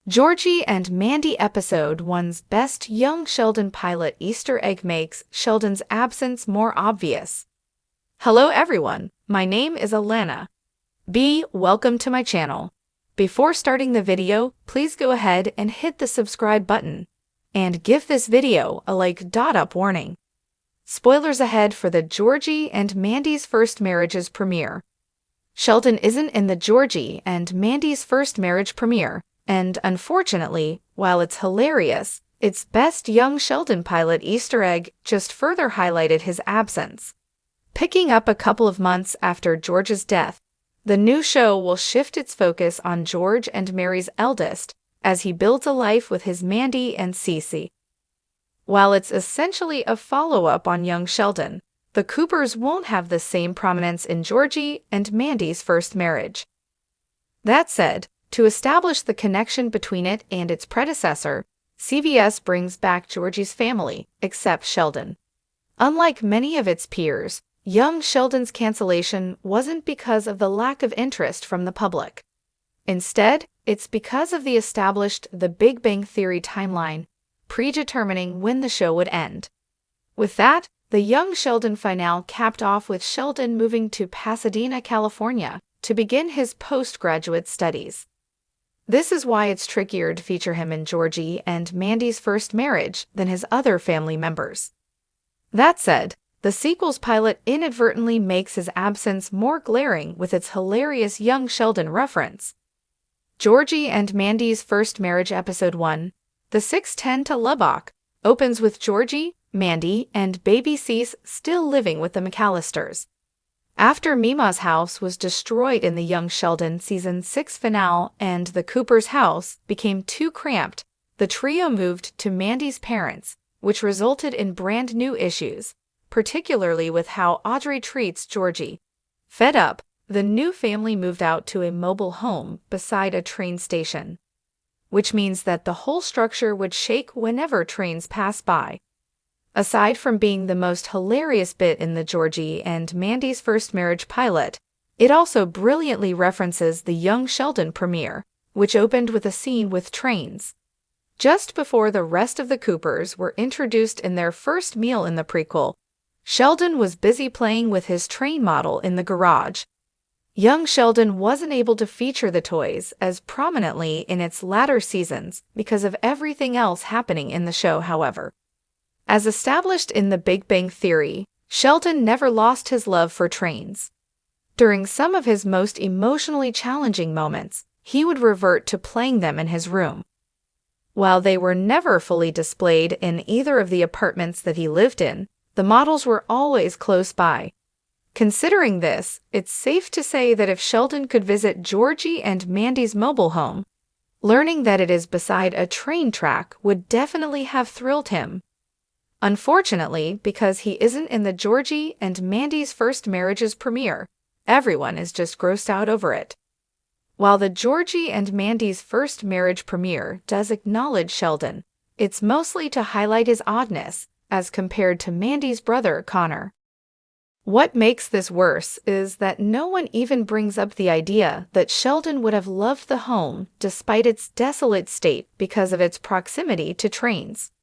Georgie and Mandy Episode 1's best young Sheldon pilot Easter egg makes Sheldon's absence more obvious. Hello everyone, my name is Alana. Welcome to my channel. Before starting the video, please go ahead and hit the subscribe button. And give this video a like. Warning. Spoilers ahead for the Georgie and Mandy's First Marriage's premiere. Sheldon isn't in the Georgie and Mandy's First Marriage premiere. And unfortunately, while it's hilarious, its best young Sheldon pilot Easter egg just further highlighted his absence. Picking up a couple of months after George's death, the new show will shift its focus on George and Mary's eldest as he builds a life with his Mandy and Cece. While it's essentially a follow-up on young Sheldon, the Coopers won't have the same prominence in Georgie and Mandy's first marriage. That said, to establish the connection between it and its predecessor, CBS brings back Georgie's family, except Sheldon. Unlike many of its peers, young Sheldon's cancellation wasn't because of the lack of interest from the public. Instead, it's because of the established The Big Bang Theory timeline, predetermining when the show would end. With that, the young Sheldon finale capped off with Sheldon moving to Pasadena, California, to begin his postgraduate studies. This is why it's trickier to feature him in Georgie and Mandy's First Marriage than his other family members. That said, the sequel's pilot inadvertently makes his absence more glaring with its hilarious young Sheldon reference. Georgie and Mandy's First Marriage Episode 1, The 610 to Lubbock, opens with Georgie, Mandy, and baby Cece still living with the McAllisters. After Mima's house was destroyed in the young Sheldon Season 6 finale and the Cooper's house became too cramped, the trio moved to Mandy's parents, which resulted in brand new issues, particularly with how Audrey treats Georgie. Fed up, the new family moved out to a mobile home beside a train station, which means that the whole structure would shake whenever trains pass by. Aside from being the most hilarious bit in the Georgie and Mandy's First Marriage pilot, it also brilliantly references the young Sheldon premiere, which opened with a scene with trains. Just before the rest of the Coopers were introduced in their first meal in the prequel, Sheldon was busy playing with his train model in the garage. Young Sheldon wasn't able to feature the toys as prominently in its latter seasons because of everything else happening in the show, however. As established in The Big Bang Theory, Sheldon never lost his love for trains. During some of his most emotionally challenging moments, he would revert to playing them in his room. While they were never fully displayed in either of the apartments that he lived in, the models were always close by. Considering this, it's safe to say that if Sheldon could visit Georgie and Mandy's mobile home, learning that it is beside a train track would definitely have thrilled him. Unfortunately, because he isn't in the Georgie and Mandy's First Marriage's premiere, everyone is just grossed out over it. While the Georgie and Mandy's First Marriage premiere does acknowledge Sheldon, it's mostly to highlight his oddness as compared to Mandy's brother, Connor. What makes this worse is that no one even brings up the idea that Sheldon would have loved the home despite its desolate state because of its proximity to trains.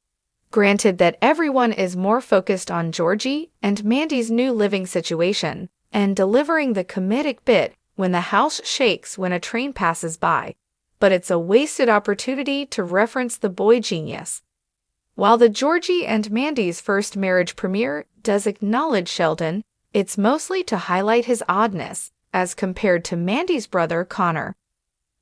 Granted that everyone is more focused on Georgie and Mandy's new living situation and delivering the comedic bit when the house shakes when a train passes by, but it's a wasted opportunity to reference the boy genius. While the Georgie and Mandy's First Marriage premiere does acknowledge Sheldon, it's mostly to highlight his oddness as compared to Mandy's brother, Connor.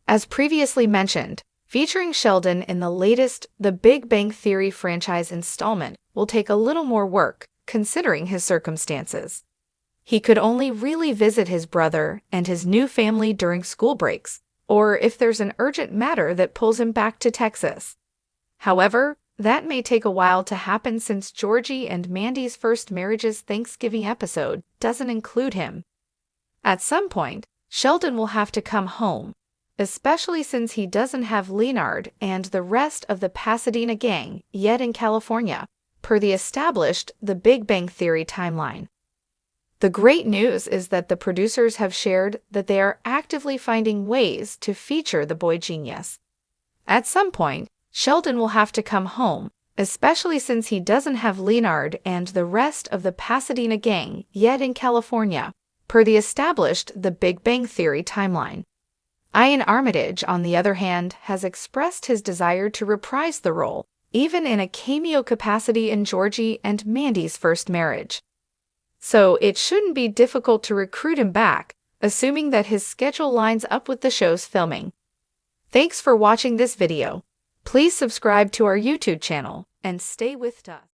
As previously mentioned, featuring Sheldon in the latest The Big Bang Theory franchise installment will take a little more work, considering his circumstances. He could only really visit his brother and his new family during school breaks, or if there's an urgent matter that pulls him back to Texas. However, that may take a while to happen since Georgie and Mandy's First Marriage's Thanksgiving episode doesn't include him. At some point, Sheldon will have to come home, especially since he doesn't have Leonard and the rest of the Pasadena gang yet in California, per the established The Big Bang Theory timeline. The great news is that the producers have shared that they are actively finding ways to feature the boy genius. At some point, Sheldon will have to come home, especially since he doesn't have Leonard and the rest of the Pasadena gang yet in California, per the established The Big Bang Theory timeline. Ian Armitage, on the other hand, has expressed his desire to reprise the role, even in a cameo capacity in Georgie and Mandy's first marriage. So it shouldn't be difficult to recruit him back, assuming that his schedule lines up with the show's filming. Thanks for watching this video. Please subscribe to our YouTube channel and stay with us.